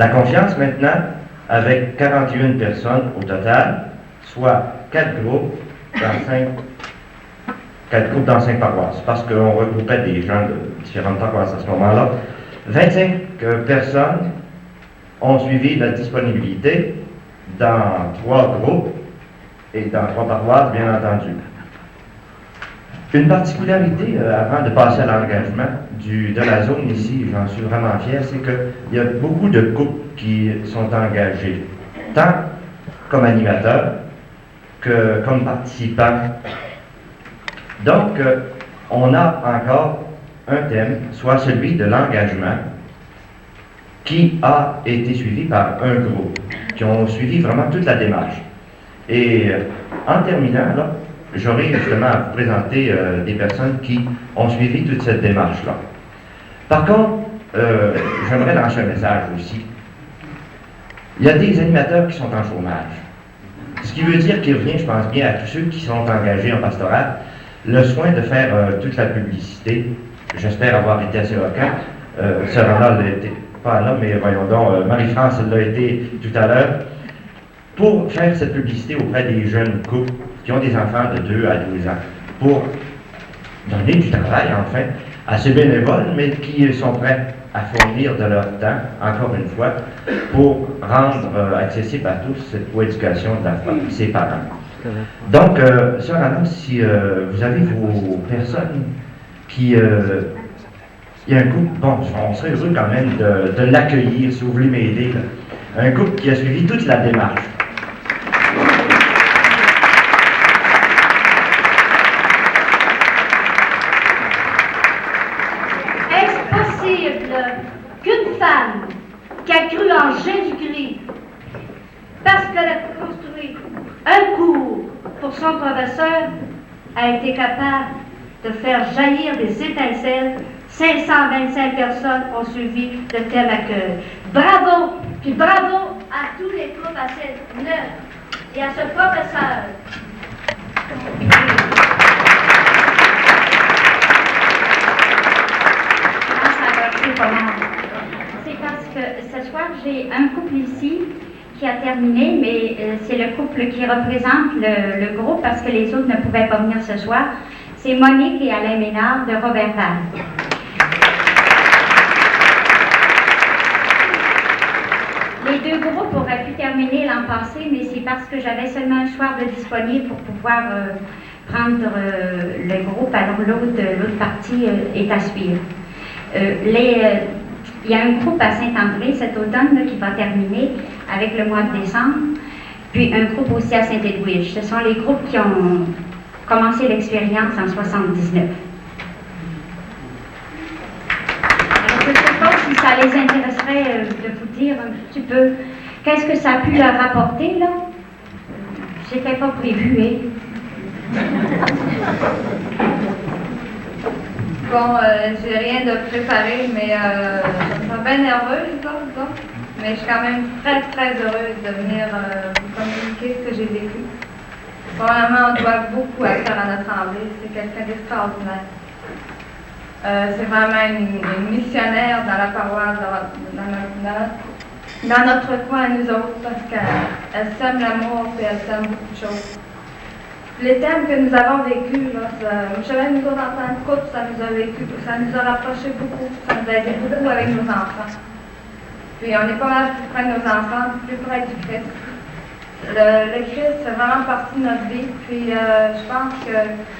La confiance maintenant, avec 41 personnes au total, soit 4 groupes dans 5 paroisses, parce qu'on regroupait des gens de différentes paroisses à ce moment-là. 25 personnes ont suivi la disponibilité dans 3 groupes et dans 3 paroisses, bien entendu. Une particularité, avant de passer à l'engagement de la zone ici, j'en suis vraiment fier, c'est qu'il y a beaucoup de couples qui sont engagés, tant comme animateurs que comme participants. Donc, on a encore un thème, soit celui de l'engagement, qui a été suivi par un groupe, qui ont suivi vraiment toute la démarche. Et en terminant, là, j'aurai justement à vous présenter des personnes qui ont suivi toute cette démarche-là. Par contre, j'aimerais lancer un message aussi. Il y a des animateurs qui sont en chômage. Ce qui veut dire qu'il revient, je pense bien, à tous ceux qui sont engagés en pastoral, le soin de faire toute la publicité. J'espère avoir été assez éloquent. Sarah n'était pas là, mais voyons donc, Marie-France l'a été tout à l'heure. Pour faire cette publicité auprès des jeunes couples qui ont des enfants de 2 à 12 ans, pour donner du travail, enfin, à ces bénévoles, mais qui sont prêts à fournir de leur temps, encore une fois, pour rendre accessible à tous cette coéducation de l'enfant et ses parents. Donc, Sœur Anna, si vous avez vos personnes qui... il y a un couple, bon, on serait heureux quand même de l'accueillir, si vous voulez m'aider, là. Un couple qui a suivi toute la démarche. Qu'une femme qui a cru en Jésus-Christ, parce qu'elle a construit un cours pour son professeur, a été capable de faire jaillir des étincelles. 525 personnes ont suivi de tel accueil. Bravo! Puis bravo à tous les groupes, à cette neuf et à ce professeur. C'est parce que ce soir, j'ai un couple ici qui a terminé, mais c'est le couple qui représente le groupe parce que les autres ne pouvaient pas venir ce soir. C'est Monique et Alain Ménard de Robertval. Les 2 groupes auraient pu terminer l'an passé, mais c'est parce que j'avais seulement un soir de disponible pour pouvoir prendre le groupe, alors l'autre partie est à suivre. Il y a un groupe à Saint-André cet automne là, qui va terminer avec le mois de décembre, puis un groupe aussi à Saint-Edwidge. Ce sont les groupes qui ont commencé l'expérience en 79. Alors, je ne sais pas si ça les intéresserait de vous dire un petit peu qu'est-ce que ça a pu leur apporter, là. C'était pas prévu, hein? Bon, j'ai rien de préparé, mais je me sens bien nerveuse, donc. Mais je suis quand même très, très heureuse de venir vous communiquer ce que j'ai vécu. Probablement, on doit beaucoup à Sœur Anna Tremblay. C'est quelqu'un d'extraordinaire. C'est vraiment une missionnaire dans la paroisse, dans notre coin à nous autres, parce qu'elle sème l'amour et elle sème beaucoup de choses. Les thèmes que nous avons vécus, je savais nous autres en tant que couple, ça nous a rapprochés beaucoup, ça nous a aidé beaucoup avec nos enfants. Puis on est pas mal plus près de nos enfants, plus près du Christ. Le Christ fait vraiment partie de notre vie, puis je pense que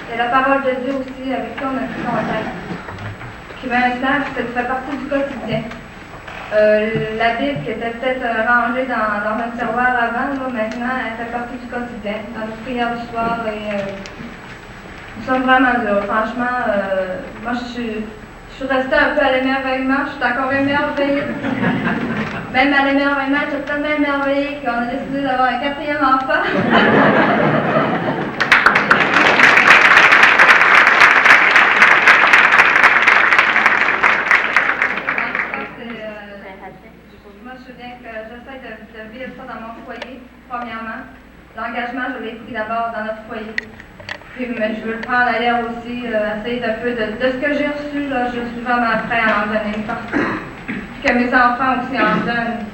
c'est la parole de Dieu aussi avec qui on a pris contact. Puis maintenant, ça fait partie du quotidien. La Bible qui était peut-être rangée dans un tiroir avant, là, maintenant, elle fait partie du quotidien, dans nos prières du soir. Et nous sommes vraiment heureux. Franchement, moi, je suis restée un peu à l'émerveillement. Je suis encore émerveillée. Même à l'émerveillement, je suis tellement émerveillée qu'on a décidé d'avoir un 4e enfant. Moi, je sais bien que j'essaie de vivre ça dans mon foyer, premièrement. L'engagement, je l'ai pris d'abord dans notre foyer. Puis, mais je veux le prendre ailleurs aussi, essayer un peu de ce que j'ai reçu, là, je suis vraiment prêt à en donner une partie. que mes enfants aussi en donnent.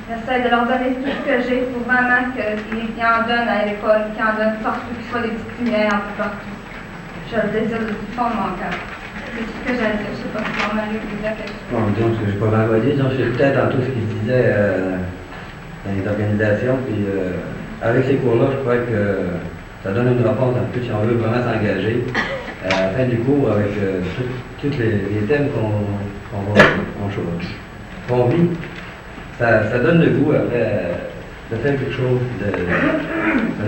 J'essaie de leur donner tout ce que j'ai pour vraiment qu'ils en donnent à l'école, qu'ils en donnent partout, qu'ils soient des petites lumières un peu partout. Je le désire du fond de mon cœur. C'est tout ce que j'ai à dire. Je ne sais pas si maman lui vous dire quelque chose. Bon, disons que je n'ai pas vraiment dit, donc je suis peut-être dans tout ce qu'il disait dans les organisations, puis avec ces cours-là, je crois que ça donne une réponse un peu si on veut vraiment s'engager. À la fin du cours, avec tous les thèmes qu'on vit, ça donne le goût après de faire quelque chose, ça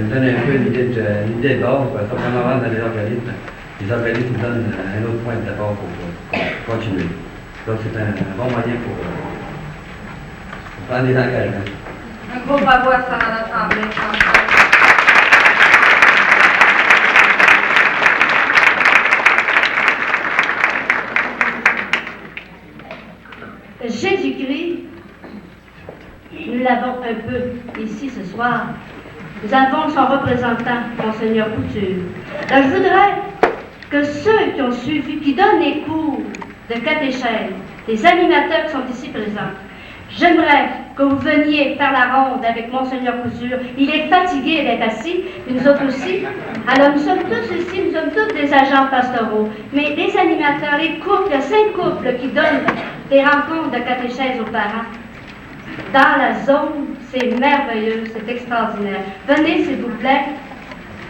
nous donne un peu une idée de base, parce que quand on rentre dans les organismes donnent un autre point de départ pour continuer. Donc c'est un bon moyen pour prendre des engagements. Un gros bravo à Sarah Tremblay. Jésus-Christ, nous l'avons un peu ici ce soir. Nous avons son représentant, Monseigneur Couture. Donc, je voudrais que ceux qui ont suivi, qui donnent les cours de catéchèse, les animateurs qui sont ici présents, j'aimerais que vous veniez faire la ronde avec Monseigneur Couture. Il est fatigué d'être assis, et nous autres aussi. Alors, nous sommes tous ici, nous sommes tous des agents pastoraux. Mais les animateurs, les couples, il y a 5 couples qui donnent des rencontres de catéchèse aux parents. Dans la zone, c'est merveilleux, c'est extraordinaire. Venez, s'il vous plaît,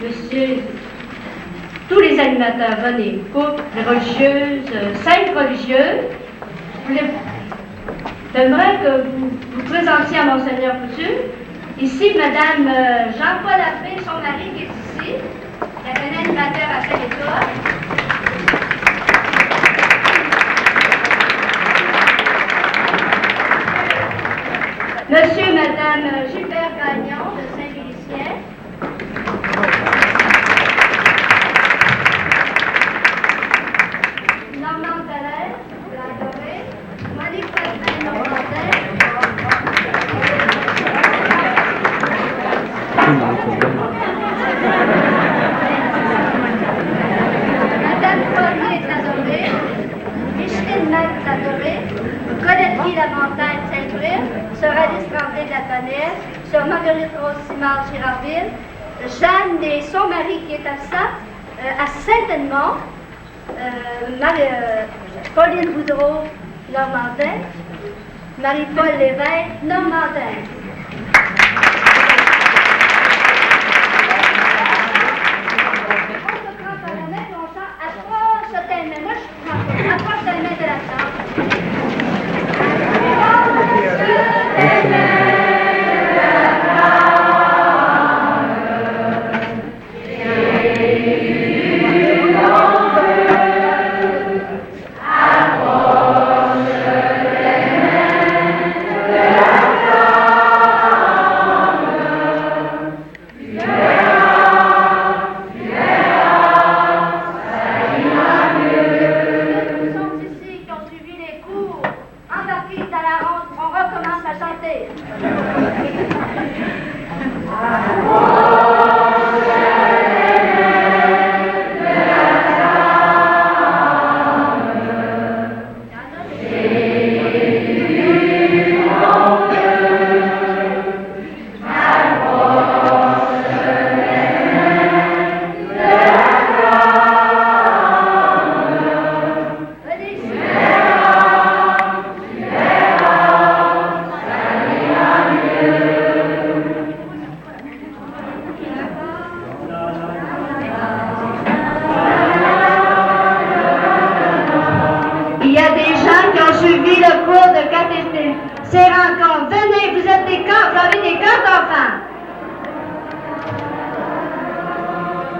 monsieur, tous les animateurs, venez, couples, religieuses, 5 religieuses. J'aimerais que vous vous présentiez à Monseigneur Couture. Ici, Madame Jean-Paul Labbé, son mari qui est ici. Il y a un animateur à Saint-Étoile. Monsieur et Madame Gilbert Gagnon de Saint-Félicien. Normand Dallaire, de la Dorée. Monique Fresnel, Normandais. Madame Fournier de la Dorée. Micheline Mac de la Dorée. Colette la Montagne de Saint-Brive. Sœur Alice Tremblay de la Tonnerre, Sœur Marguerite Rose-Simard Girardville, Jeanne et son mari qui est absent à Saint-Edmond, Pauline Boudreau, Normandin, Marie-Paul Lévesque, Normandin. On se prend par la main et on chante approche ta main. Moi je prends approche ta main de la chambre.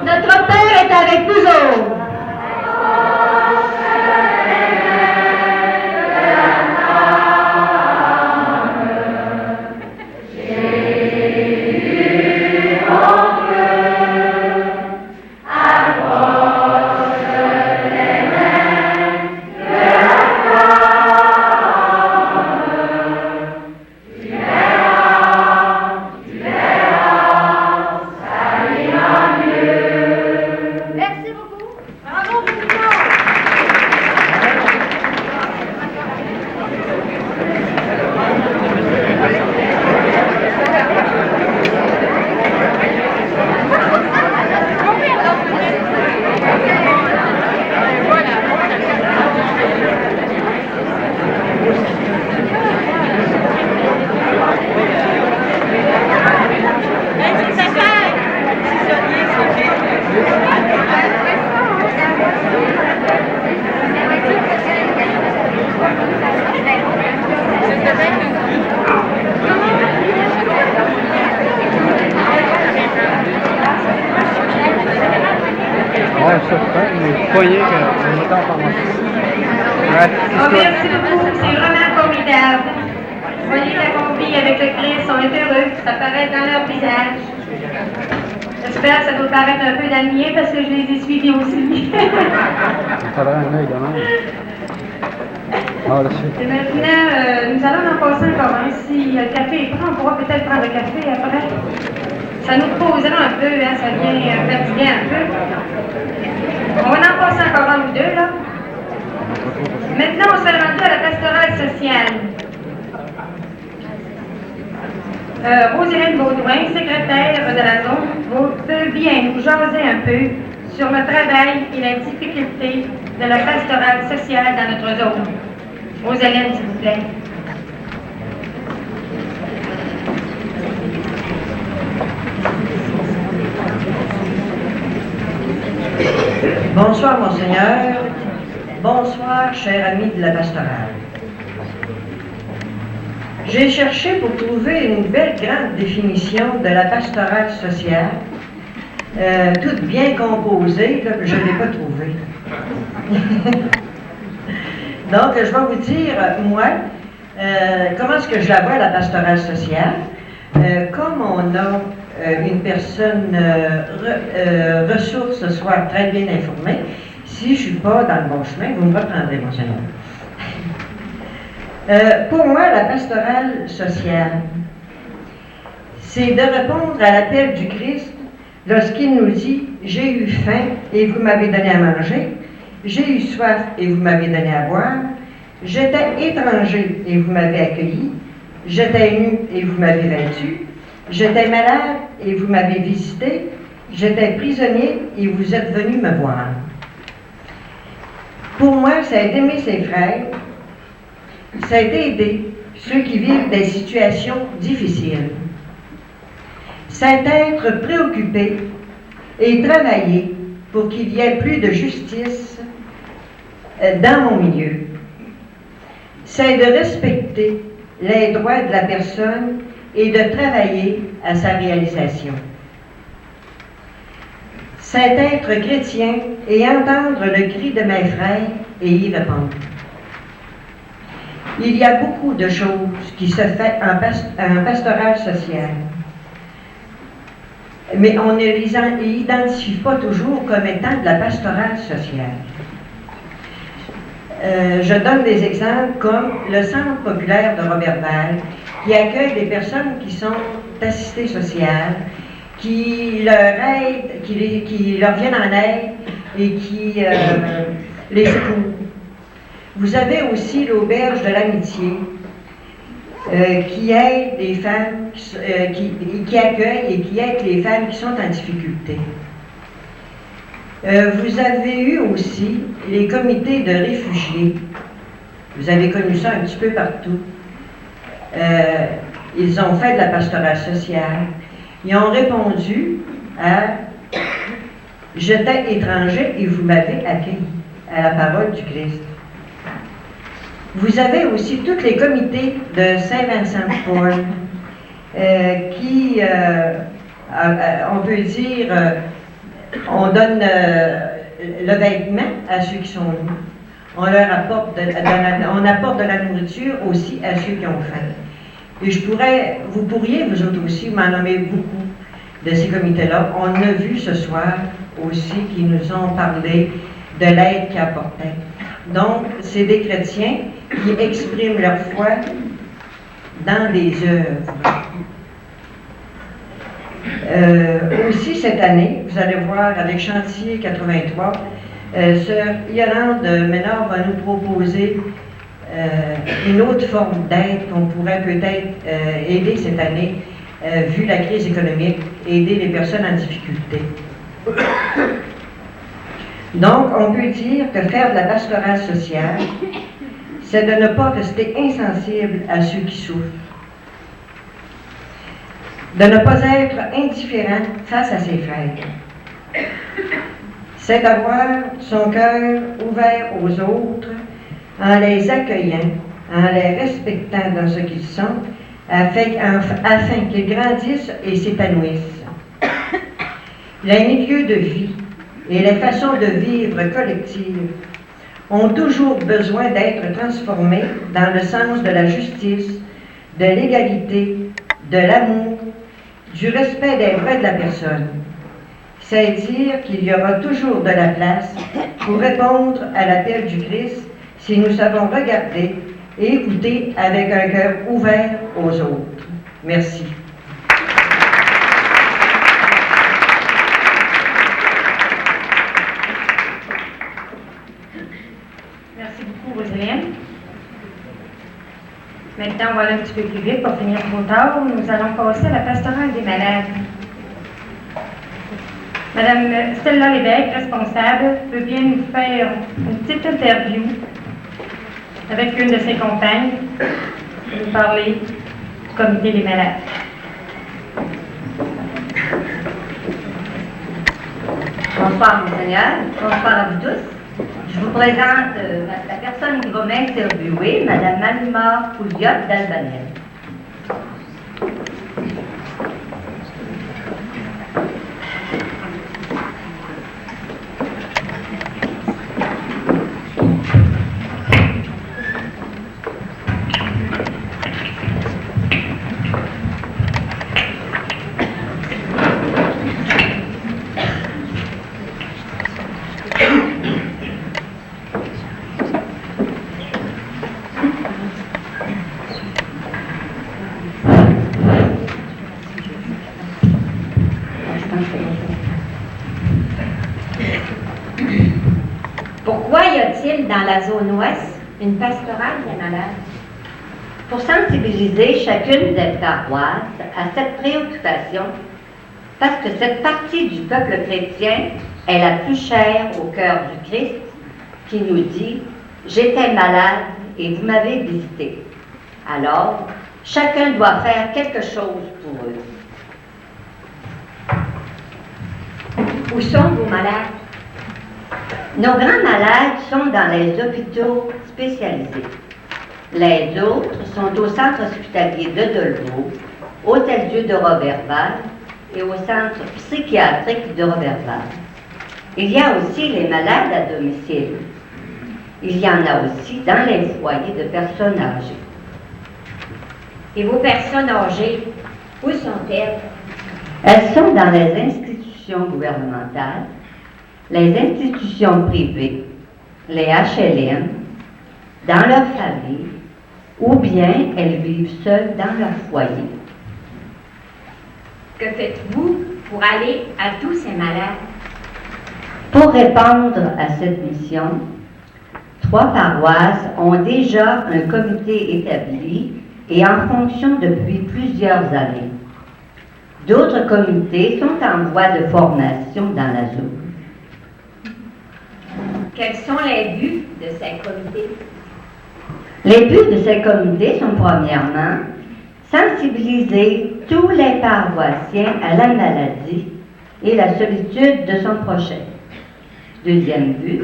Notre Père est avec nous autres. Merci beaucoup. voyez qu'on était en formation. Ouais, Oh, merci beaucoup, c'est vraiment formidable. Vous voyez la combi avec le Christ, on est heureux, ça paraît dans leur visage. J'espère que ça doit paraître un peu dans le mien parce que je les ai suivis aussi. il faudrait un œil de même. Ah, là, Et maintenant, nous allons en passer encore un. Si le café est prêt, on pourra peut-être prendre le café après. Ça nous reposera un peu, hein, ça vient fatiguer un peu. On va en passer encore un ou deux, là. Maintenant, on s'est rendu à la pastorale sociale. Roselyne Baudouin, secrétaire de la zone, peut bien nous jaser un peu sur le travail et la difficulté de la pastorale sociale dans notre zone. Roselyne, s'il vous plaît. Bonsoir, Monseigneur. Bonsoir, chers amis de la pastorale. J'ai cherché pour trouver une belle grande définition de la pastorale sociale, toute bien composée, là, que je ne l'ai pas trouvée. Donc, je vais vous dire, moi, comment est-ce que je la vois, la pastorale sociale. Comme on a une personne ressource ce soir très bien informée, si je ne suis pas dans le bon chemin, vous me reprendrez, Monseigneur. Pour moi, la pastorale sociale, c'est de répondre à l'appel du Christ lorsqu'il nous dit « J'ai eu faim et vous m'avez donné à manger, j'ai eu soif et vous m'avez donné à boire, j'étais étranger et vous m'avez accueilli, j'étais nu et vous m'avez vêtu, j'étais malade et vous m'avez visité, j'étais prisonnier et vous êtes venus me voir. » Pour moi, c'est d'aimer ses frères, c'est d'aider ceux qui vivent des situations difficiles. C'est être préoccupé et travailler pour qu'il y ait plus de justice dans mon milieu. C'est de respecter les droits de la personne et de travailler à sa réalisation. C'est être chrétien et entendre le cri de mes frères et y répondre. Il y a beaucoup de choses qui se font en pastoral social, mais on ne les identifie pas toujours comme étant de la pastorale sociale. Je donne des exemples comme le Centre populaire de Roberval, qui accueille des personnes qui sont assistées sociales, qui leur aident, qui leur viennent en aide et qui les secourent. Vous avez aussi l'auberge de l'amitié, qui aide les femmes, qui accueille et qui aide les femmes qui sont en difficulté. Vous avez eu aussi les comités de réfugiés. Vous avez connu ça un petit peu partout. Ils ont fait de la pastorale sociale. Ils ont répondu à « J'étais étranger et vous m'avez accueilli » à la parole du Christ. Vous avez aussi tous les comités de Saint-Vincent-de-Paul qui, on peut dire, on donne le vêtement à ceux qui sont nus. On leur apporte on apporte de la nourriture aussi à ceux qui ont faim. Et vous pourriez, vous autres aussi, m'en nommer beaucoup de ces comités-là. On a vu ce soir aussi qui nous ont parlé de l'aide qu'ils apportaient. Donc, c'est des chrétiens qui expriment leur foi dans des œuvres. Aussi, cette année, vous allez voir avec Chantier 83, Sœur Yolande Ménard va nous proposer une autre forme d'aide qu'on pourrait peut-être aider cette année, vu la crise économique, aider les personnes en difficulté. Donc, on peut dire que faire de la pastorale sociale, c'est de ne pas rester insensible à ceux qui souffrent, de ne pas être indifférent face à ses frères. C'est d'avoir son cœur ouvert aux autres, en les accueillant, en les respectant dans ce qu'ils sont, afin qu'ils grandissent et s'épanouissent. Les milieux de vie et les façons de vivre collectives ont toujours besoin d'être transformées dans le sens de la justice, de l'égalité, de l'amour, du respect des droits de la personne. C'est dire qu'il y aura toujours de la place pour répondre à l'appel du Christ si nous savons regarder et écouter avec un cœur ouvert aux autres. Merci. Merci beaucoup, Roselyne. Maintenant, on va aller un petit peu plus vite pour finir trop tard. Nous allons passer à la pastorale des malades. Madame Stella Lévesque, responsable, veut bien nous faire une petite interview avec une de ses compagnes pour nous parler du comité des malades. Bonsoir, monseigneur. Bonsoir à vous tous. Je vous présente la personne qui va m'interviewer, Mme Malima Pouliot d'Albanel. Pourquoi y a-t-il dans la zone ouest une pastorale des malades? Pour sensibiliser chacune des paroisses à cette préoccupation, parce que cette partie du peuple chrétien est la plus chère au cœur du Christ, qui nous dit « J'étais malade et vous m'avez visité ». Alors, chacun doit faire quelque chose pour eux. Où sont vos malades? Nos grands malades sont dans les hôpitaux spécialisés. Les autres sont au centre hospitalier de Dolbeau, Hôtel-Dieu de Roberval et au centre psychiatrique de Roberval. Il y a aussi les malades à domicile. Il y en a aussi dans les foyers de personnes âgées. Et vos personnes âgées, où sont-elles? Elles sont dans les institutions gouvernementales, les institutions privées, les HLM, dans leur famille, ou bien elles vivent seules dans leur foyer. Que faites-vous pour aller à tous ces malades? Pour répondre à cette mission, 3 paroisses ont déjà un comité établi et en fonction depuis plusieurs années. D'autres comités sont en voie de formation dans la zone. Quels sont les buts de ces comités? Les buts de ces comités sont premièrement sensibiliser tous les paroissiens à la maladie et la solitude de son prochain. Deuxième but,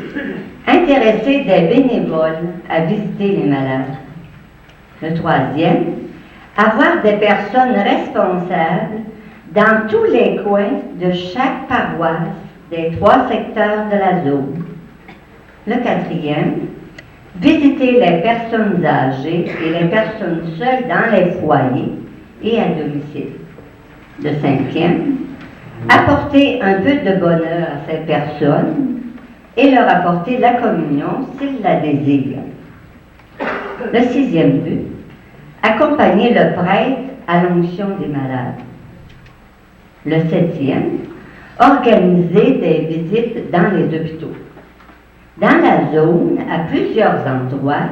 intéresser des bénévoles à visiter les malades. Le troisième, avoir des personnes responsables dans tous les coins de chaque paroisse des 3 secteurs de la zone. Le quatrième, visiter les personnes âgées et les personnes seules dans les foyers et à domicile. Le cinquième, apporter un peu de bonheur à ces personnes et leur apporter la communion s'ils la désirent. Le sixième but, accompagner le prêtre à l'onction des malades. Le septième, organiser des visites dans les hôpitaux. Dans la zone, à plusieurs endroits,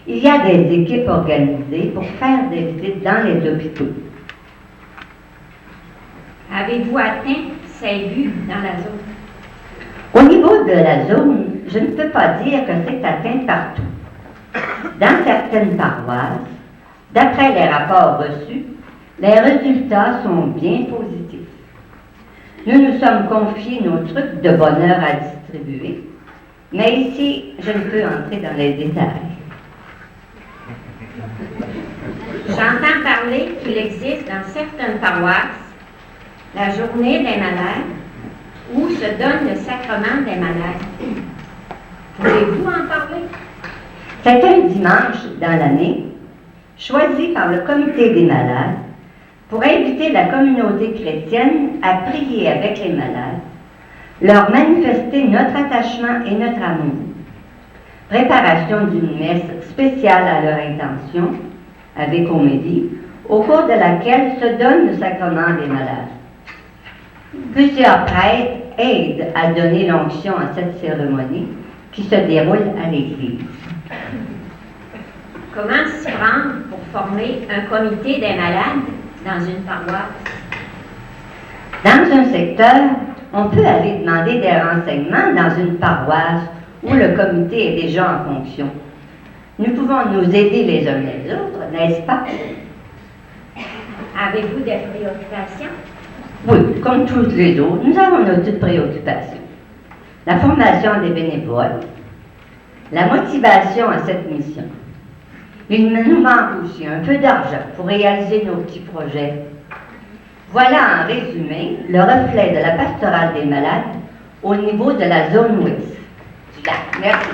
il y a des équipes organisées pour faire des visites dans les hôpitaux. Avez-vous atteint ces buts dans la zone? Au niveau de la zone, je ne peux pas dire que c'est atteint partout. Dans certaines paroisses, d'après les rapports reçus, les résultats sont bien positifs. Nous nous sommes confiés nos trucs de bonheur à distribuer, mais ici, je ne peux entrer dans les détails. J'entends parler qu'il existe dans certaines paroisses la journée des malades où se donne le sacrement des malades. Pouvez-vous en parler? C'est un dimanche dans l'année, choisi par le Comité des malades, pour inviter la communauté chrétienne à prier avec les malades, leur manifester notre attachement et notre amour. Préparation d'une messe spéciale à leur intention, avec homélie, au cours de laquelle se donne le sacrement des malades. Plusieurs prêtres aident à donner l'onction à cette cérémonie qui se déroule à l'église. Comment s'y prendre pour former un comité des malades dans une paroisse? Dans un secteur, on peut aller demander des renseignements dans une paroisse où le comité est déjà en fonction. Nous pouvons nous aider les uns les autres, n'est-ce pas? Avez-vous des préoccupations? Oui, comme tous les autres, nous avons nos petites préoccupations. La formation des bénévoles, la motivation à cette mission. Il nous manque aussi un peu d'argent pour réaliser nos petits projets. Voilà en résumé le reflet de la pastorale des malades au niveau de la zone ouest du lac. Merci.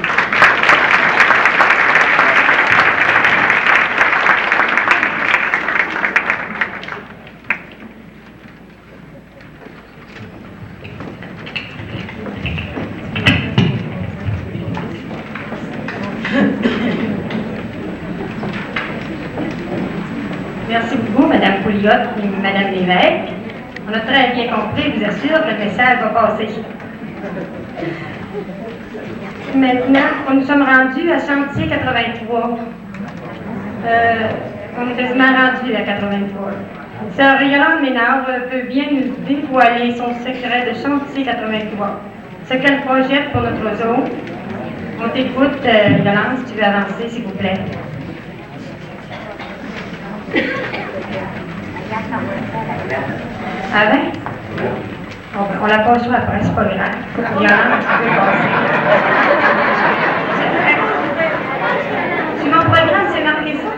Merci beaucoup, Mme Pouliot et Mme Lévesque. On a très bien compris, je vous assure, que le message va passer. Maintenant, nous sommes rendus à chantier 83. On est quasiment rendus à 83. Sœur Yolande Ménard peut bien nous dévoiler son secret de chantier 83. Ce qu'elle projette pour notre zone. On t'écoute, Yolande, si tu veux avancer, s'il vous plaît. Ah ben? On la passera après, c'est pas grave. Yolande, tu peux passer. Sur mon programme, c'est marqué ça.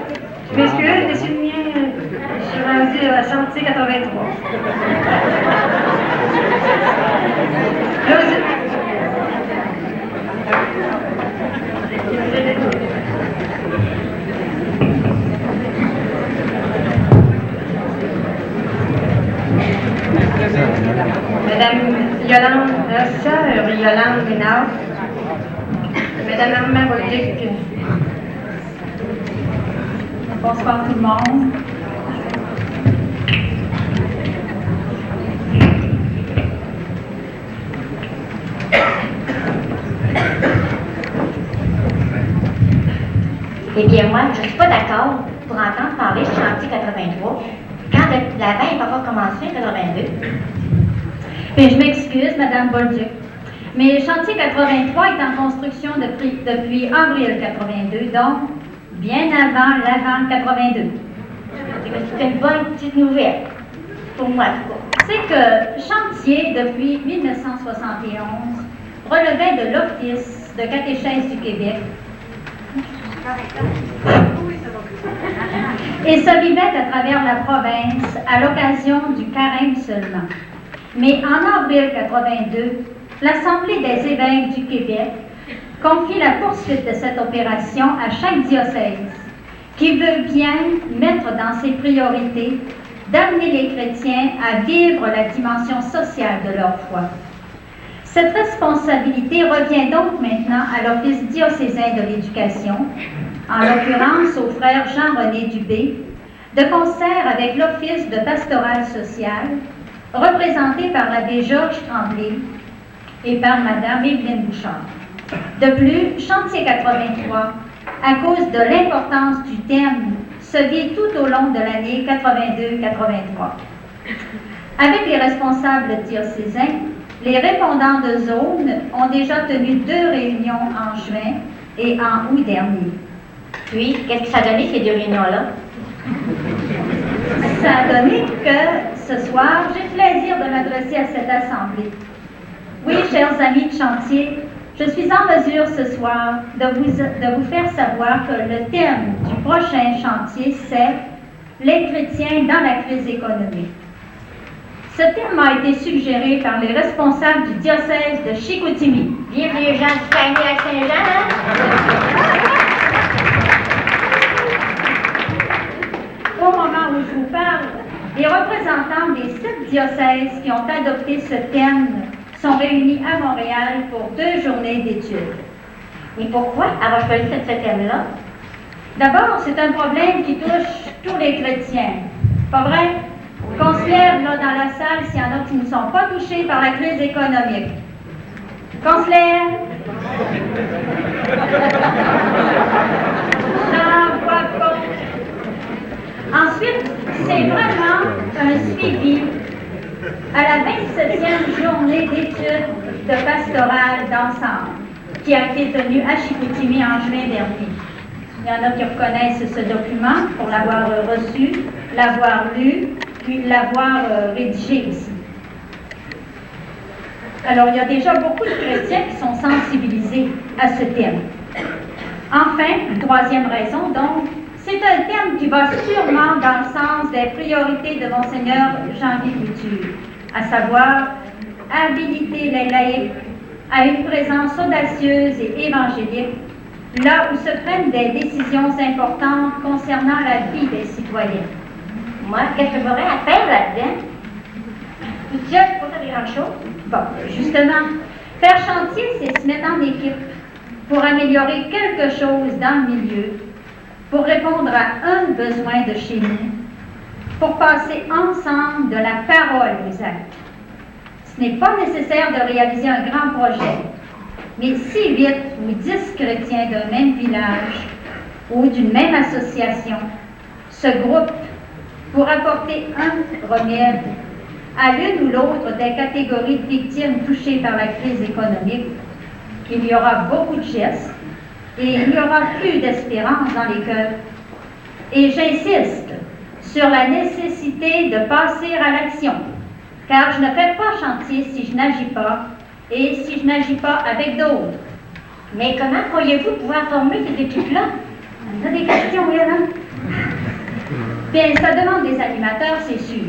Je m'excuse, mais sur le mien, je suis rendue à chantier 83. Madame Yolande, sœur Yolande Ménard, Madame Armand Bolduc. Bonsoir tout le monde. Eh bien, moi, je ne suis pas d'accord pour entendre parler du chantier 83 quand la veille va pas commencer en 82. Bien, je m'excuse, Mme Bolduc, mais le chantier 83 est en construction depuis avril 82, donc bien avant l'avant 82. C'est une bonne petite nouvelle, pour moi, en tout cas. C'est que chantier, depuis 1971, relevait de l'Office de catéchèse du Québec et se vivait à travers la province à l'occasion du carême seulement. Mais en avril 82, l'Assemblée des évêques du Québec confie la poursuite de cette opération à chaque diocèse qui veut bien mettre dans ses priorités d'amener les chrétiens à vivre la dimension sociale de leur foi. Cette responsabilité revient donc maintenant à l'Office diocésain de l'éducation, en l'occurrence au frère Jean-René Dubé, de concert avec l'Office de pastoral social, représenté par l'abbé Georges Tremblay et par Mme Évelyne Bouchard. De plus, Chantier 83, à cause de l'importance du thème, se vit tout au long de l'année 82-83. Avec les responsables diocésains, les répondants de zone ont déjà tenu 2 réunions en juin et en août dernier. Puis, qu'est-ce que ça a donné, ces 2 réunions-là? Ça a donné que ce soir, j'ai le plaisir de m'adresser à cette assemblée. Oui, chers amis de chantier, je suis en mesure ce soir de vous faire savoir que le thème du prochain chantier, c'est « Les chrétiens dans la crise économique ». Ce terme a été suggéré par les responsables du diocèse de Chicoutimi. Vive les gens du Saguenay-Lac-Saint-Jean, hein? Au moment où je vous parle, les représentants des 7 diocèses qui ont adopté ce terme sont réunis à Montréal pour 2 journées d'études. Et pourquoi avoir choisi ce thème-là? D'abord, c'est un problème qui touche tous les chrétiens. Pas vrai? Qu'on se lève là dans la salle s'il y en a qui ne sont pas touchés par la crise économique. Qu'on se lève. J'en vois pas. Ensuite, c'est vraiment un suivi à la 27e journée d'études de pastorale d'ensemble qui a été tenue à Chicoutimi en juin dernier. Il y en a qui reconnaissent ce document pour l'avoir reçu, l'avoir lu, puis l'avoir rédigé aussi. Alors, il y a déjà beaucoup de chrétiens qui sont sensibilisés à ce thème. Enfin, une 3e raison, donc, c'est un thème qui va sûrement dans le sens des priorités de Monseigneur Jean-Guy Couture, à savoir habiliter les laïcs à une présence audacieuse et évangélique, là où se prennent des décisions importantes concernant la vie des citoyens. Moi, qu'est-ce que j'aurais à faire là-dedans? Tout seul, pas faire grand-chose. Bon, justement, faire chantier, c'est se mettre en équipe pour améliorer quelque chose dans le milieu, pour répondre à un besoin de chez nous, pour passer ensemble de la parole aux actes. Ce n'est pas nécessaire de réaliser un grand projet, mais si 8 ou 10 chrétiens d'un même village ou d'une même association se groupent pour apporter un remède à l'une ou l'autre des catégories de victimes touchées par la crise économique, il y aura beaucoup de gestes et il y aura plus d'espérance dans les cœurs. Et j'insiste sur la nécessité de passer à l'action, car je ne fais pas chantier si je n'agis pas et si je n'agis pas avec d'autres. Mais comment croyez-vous pouvoir former ces équipes-là? On a des questions, Hélène? Bien, ça demande des animateurs, c'est sûr.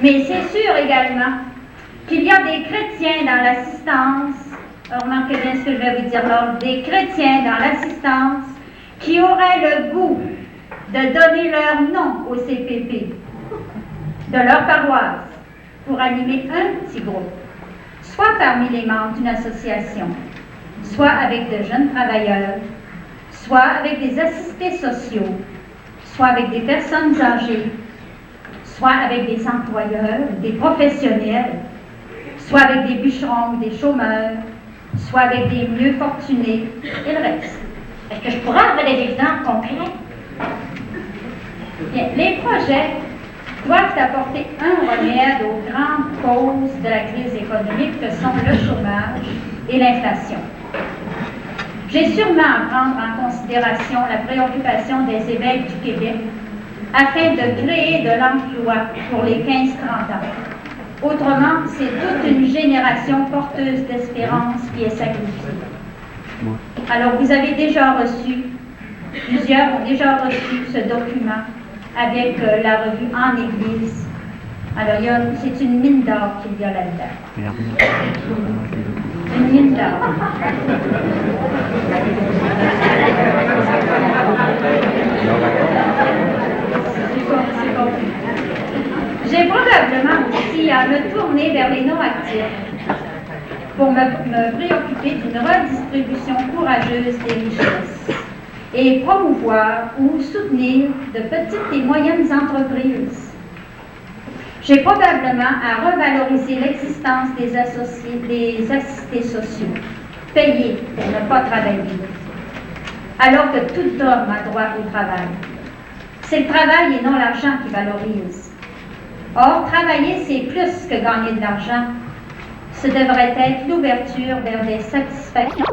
Mais c'est sûr également qu'il y a des chrétiens dans l'assistance, remarquez bien ce que je vais vous dire là, des chrétiens dans l'assistance qui auraient le goût de donner leur nom au CPP, de leur paroisse, pour animer un petit groupe, soit parmi les membres d'une association, soit avec de jeunes travailleurs, soit avec des assistés sociaux, soit avec des personnes âgées, soit avec des employeurs, des professionnels, soit avec des bûcherons ou des chômeurs, soit avec des mieux fortunés, et le reste. Est-ce que je pourrais avoir des exemples concrets? Bien, les projets doivent apporter un remède aux grandes causes de la crise économique que sont le chômage et l'inflation. J'ai sûrement à prendre en considération la préoccupation des évêques du Québec afin de créer de l'emploi pour les 15-30 ans. Autrement, c'est toute une génération porteuse d'espérance qui est sacrifiée. Alors, vous avez déjà reçu, plusieurs ont déjà reçu ce document avec la revue En Église. Alors, c'est une mine d'or qu'il y a là-dedans. Une mine d'or. J'ai probablement aussi à me tourner vers les non-actifs pour me préoccuper d'une redistribution courageuse des richesses et promouvoir ou soutenir de petites et moyennes entreprises. J'ai probablement à revaloriser l'existence des assistés sociaux, payés pour ne pas travailler, alors que tout homme a droit au travail. C'est le travail et non l'argent qui valorise. Or, travailler, c'est plus que gagner de l'argent. Ce devrait être l'ouverture vers des satisfactions